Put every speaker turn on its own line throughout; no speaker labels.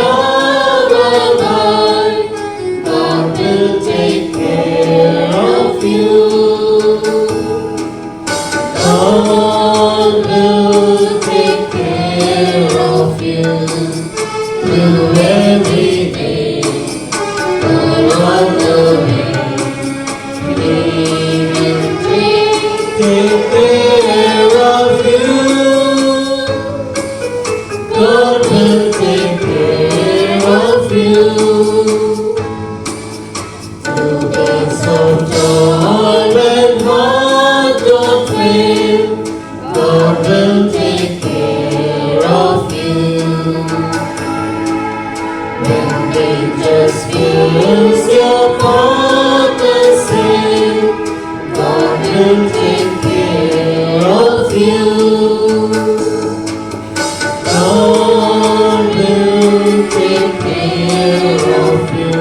of our life, God will take care of you. God will take care of you through every day, all the way. He will take care of you. God will take care of you. Through days of joy and heart don't fail, God will take care of you. When dangers fills your heart and sin, God will take care of you. God will take care of you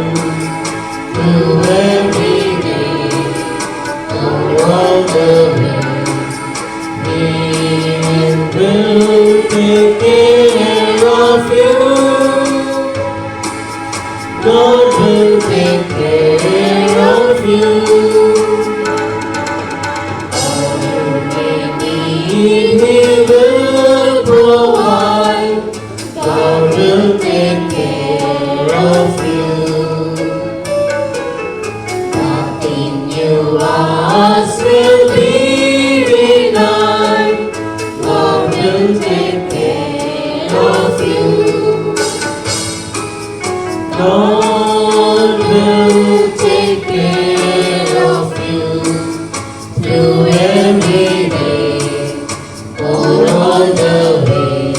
through every day, all the way. He will take care of you. God will take care of you. All you may need, He will provide. God will take care of you. Nothing you ask will be denied. God will take care of you. God will take care of you through every day, all the way.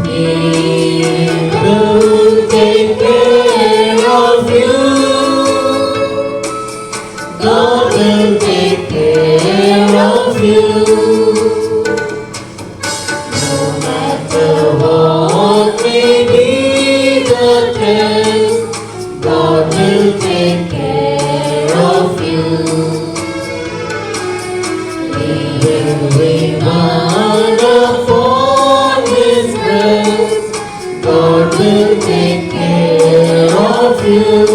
He will take care of you. God will take care of you. No matter what may be the test, God will take care of you. He will remind upon His breast, God will take care of you.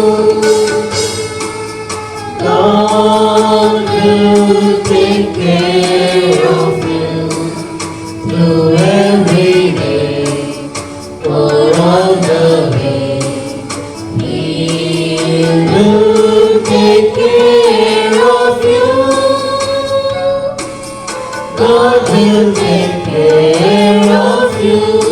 God will take care of you through every day, all the way. He will take care of you. God will take care of you.